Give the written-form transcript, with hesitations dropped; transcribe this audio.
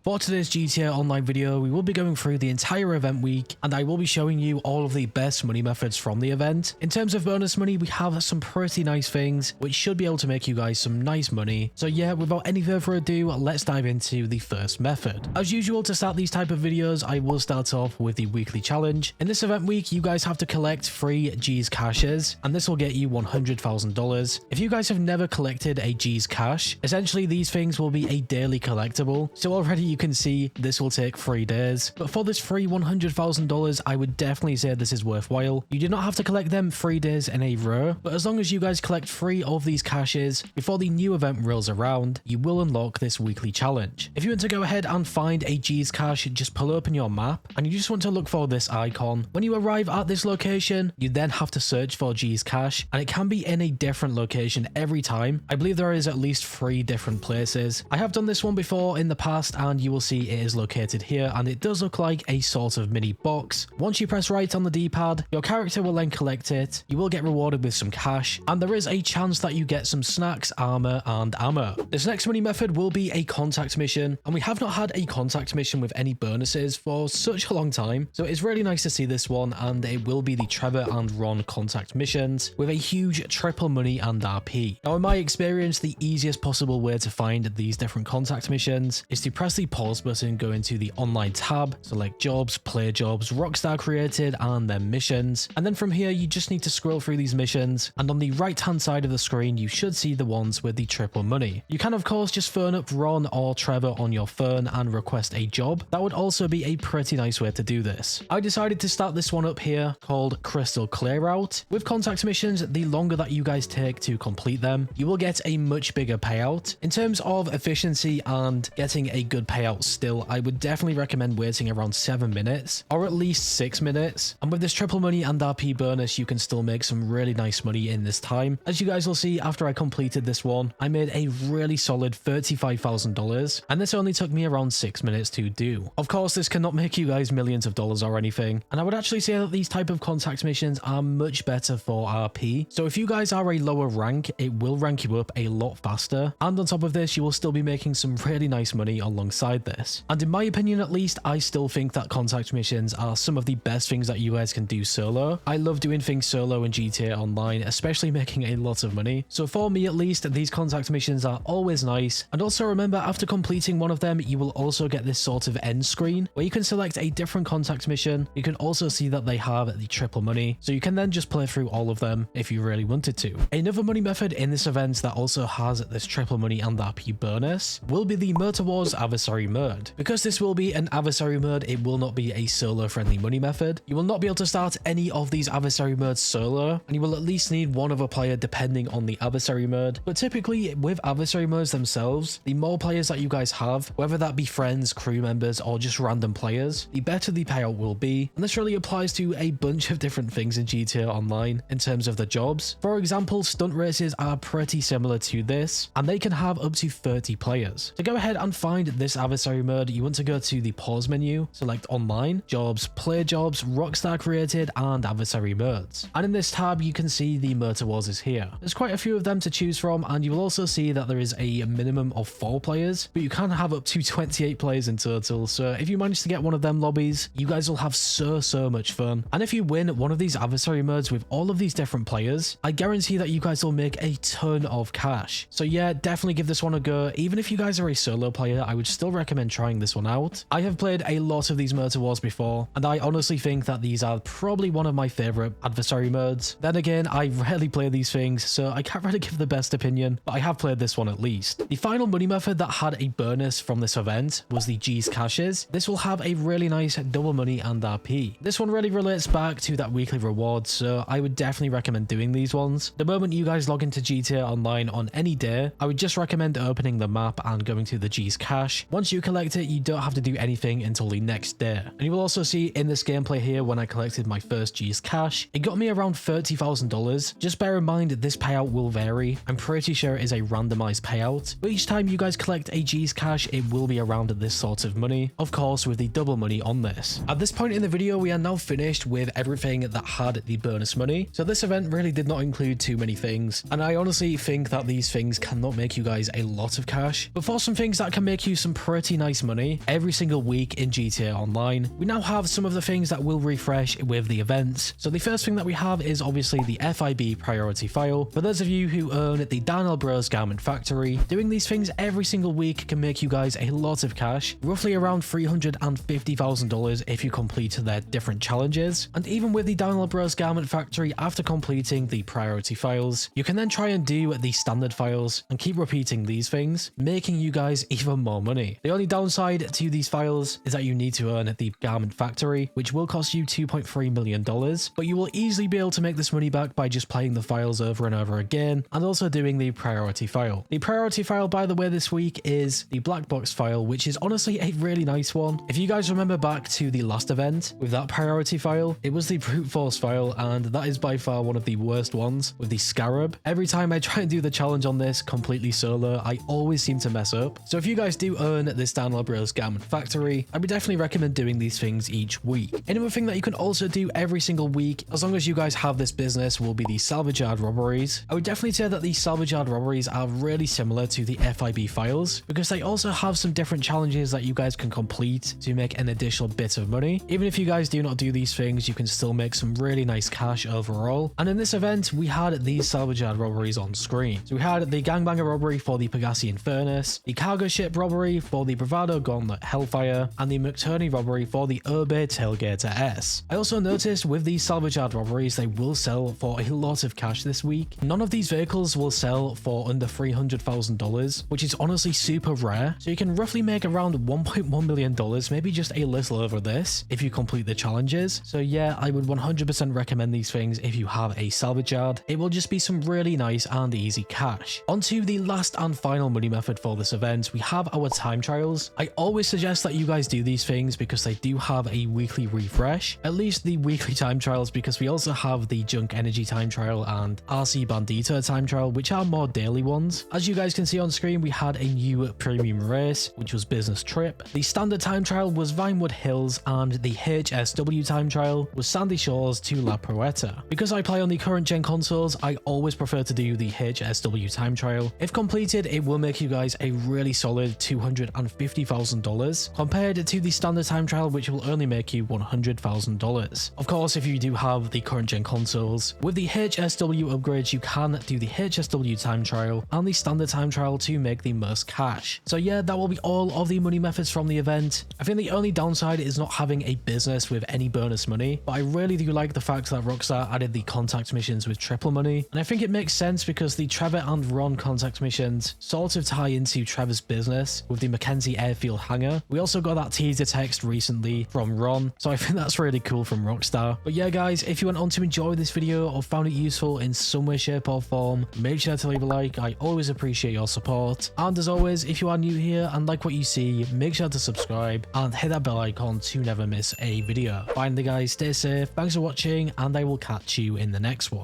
For today's GTA Online video, we will be going through the entire event week, and I will be showing you all of the best money methods from the event. In terms of bonus money, we have some pretty nice things, which should be able to make you guys some nice money. So yeah, without any further ado, let's dive into the first method. As usual, to start these type of videos, I will start off with the weekly challenge. In this event week, you guys have to collect 3 G's caches, and this will get you $100,000. If you guys have never collected a G's cache, essentially these things will be a daily collectible. So already you can see this will take 3 days, but for this free $100,000, I would definitely say this is worthwhile. You do not have to collect them 3 days in a row, but as long as you guys collect 3 of these caches before the new event rolls around, you will unlock this weekly challenge. If you want to go ahead and find a G's cache, just pull open your map and you just want to look for this icon. When you arrive at this location, you then have to search for G's cache, and it can be in a different location every time. I believe there is at least 3 different places. I have done this one before in the past, and you will see it is located here, and it does look like a sort of mini box. Once you press right on the D-pad, your character will then collect it. You will get rewarded with some cash, and there is a chance that you get some snacks, armor, and ammo. This next money method will be a contact mission, and we have not had a contact mission with any bonuses for such a long time, so it's really nice to see this one, and it will be the Trevor and Ron contact missions with a huge triple money and RP. Now in my experience, the easiest possible way to find these different contact missions is to press the pause button, go into the online tab, select jobs, play jobs, Rockstar created, and then missions. And then from here, you just need to scroll through these missions, and on the right hand side of the screen, you should see the ones with the triple money. You can of course just phone up Ron or Trevor on your phone and request a job. That would also be a pretty nice way to do this. I decided to start this one up here called Crystal Clear Out. With contact missions, the longer that you guys take to complete them, you will get a much bigger payout. In terms of efficiency and getting a good payout still, I would definitely recommend waiting around 7 minutes or at least 6 minutes. And with this triple money and RP bonus, you can still make some really nice money in this time. As you guys will see, after I completed this one, I made a really solid $35,000, and this only took me around 6 minutes to do. Of course, this cannot make you guys millions of dollars or anything, and I would actually say that these type of contact missions are much better for RP. So if you guys are a lower rank, it will rank you up a lot faster, and on top of this, you will still be making some really nice money alongside this. And in my opinion at least, I still think that contact missions are some of the best things that you guys can do solo. I love doing things solo in GTA Online, especially making a lot of money. So for me at least, these contact missions are always nice. And also remember, after completing one of them, you will also get this sort of end screen where you can select a different contact mission. You can also see that they have the triple money, so you can then just play through all of them if you really wanted to. Another money method in this event that also has this triple money and RP bonus will be the Motor Wars Adversary mode. Because this will be an adversary mode, it will not be a solo friendly money method. You will not be able to start any of these adversary modes solo, and you will at least need one other player depending on the adversary mode. But typically with adversary modes themselves, the more players that you guys have, whether that be friends, crew members, or just random players, the better the payout will be. And this really applies to a bunch of different things in GTA Online in terms of the jobs. For example, stunt races are pretty similar to this, and they can have up to 30 players. To go ahead and find this adversary mode, you want to go to the pause menu, select online, jobs, play jobs, Rockstar created, and adversary modes. And in this tab, you can see the Motor Wars is here. There's quite a few of them to choose from, and you will also see that there is a minimum of 4 players, but you can have up to 28 players in total. So if you manage to get one of them lobbies, you guys will have so much fun. And if you win one of these adversary modes with all of these different players, I guarantee that you guys will make a ton of cash. So yeah, definitely give this one a go. Even if you guys are a solo player, I would still recommend trying this one out. I have played a lot of these Motor Wars before, and I honestly think that these are probably one of my favorite adversary modes. Then again, I rarely play these things, so I can't really give the best opinion, but I have played this one at least. The final money method that had a bonus from this event was the G's caches. This will have a really nice double money and RP. This one really relates back to that weekly reward, so I would definitely recommend doing these ones. The moment you guys log into GTA Online on any day, I would just recommend opening the map and going to the G's cache. Once you collect it, you don't have to do anything until the next day. And you will also see in this gameplay here, when I collected my first G's cache, it got me around $30,000. Just bear in mind this payout will vary. I'm pretty sure it is a randomized payout, but each time you guys collect a G's cache, it will be around this sort of money, of course with the double money on this. At this point in the video, we are now finished with everything that had the bonus money. So this event really did not include too many things, and I honestly think that these things cannot make you guys a lot of cash, but for some things that can make you some pretty pretty nice money every single week in GTA Online. We now have some of the things that will refresh with the events. So the first thing that we have is obviously the FIB Priority File. For those of you who own the Daniel Bros Garment Factory, doing these things every single week can make you guys a lot of cash, roughly around $350,000 if you complete their different challenges. And even with the Daniel Bros Garment Factory, after completing the priority files, you can then try and do the standard files and keep repeating these things, making you guys even more money. The only downside to these files is that you need to earn the Garment Factory, which will cost you $2.3 million, but you will easily be able to make this money back by just playing the files over and over again and also doing the priority file. The priority file, by the way, this week is the black box file, which is honestly a really nice one. If you guys remember back to the last event with that priority file, it was the brute force file, and that is by far one of the worst ones with the scarab. Every time I try and do the challenge on this completely solo, I always seem to mess up. So if you guys do earn this Daniel Bros Garment Factory, I would definitely recommend doing these things each week. Another thing that you can also do every single week, as long as you guys have this business, will be the Salvage robberies. I would definitely say that the Salvage robberies are really similar to the FIB files because they also have some different challenges that you guys can complete to make an additional bit of money. Even if you guys do not do these things, you can still make some really nice cash overall. And in this event, we had these Salvage robberies on screen. So we had the Gangbanger robbery for the Pegassian Furnace, the Cargo Ship robbery for the Bravado Gauntlet Hellfire, and the McTurney robbery for the Urbe Tailgater S. I also noticed with these Salvage robberies, they will sell for a lot of cash this week. None of these vehicles will sell for under $300,000, which is honestly super rare. So you can roughly make around $1.1 million, maybe just a little over this, if you complete the challenges. So yeah, I would 100% recommend these things if you have a salvage yard. It will just be some really nice and easy cash. Onto the last and final money method for this event, we have our time trials. I always suggest that you guys do these things because they do have a weekly refresh, at least the weekly time trials, because we also have the Junk Energy time trial and RC Bandito time trial, which are more daily ones. As you guys can see on screen, we had a new premium race, which was Business Trip. The standard time trial was Vinewood Hills, and the HSW time trial was Sandy Shores to La Proeta. Because I play on the current gen consoles, I always prefer to do the HSW time trial. If completed, it will make you guys a really solid $250,000 compared to the standard time trial, which will only make you $100,000. Of course, if you do have the current gen consoles, with the HSW upgrades, you can do the HSW time trial and the standard time trial to make the most cash. So yeah, that will be all of the money methods from the event. I think the only downside is not having a business with any bonus money, but I really do like the fact that Rockstar added the contact missions with triple money, and I think it makes sense because the Trevor and Ron contact missions sort of tie into Trevor's business with the Mackenzie Airfield hangar. We also got that teaser text recently from Ron, so I think that's really cool from Rockstar. But yeah guys, if you went on to enjoy this video or found it useful in some way, shape or form, make sure to leave a like. I always appreciate your support, and as always, if you are new here and like what you see, make sure to subscribe and hit that bell icon to never miss a video. Finally guys, stay safe, thanks for watching, and I will catch you in the next one.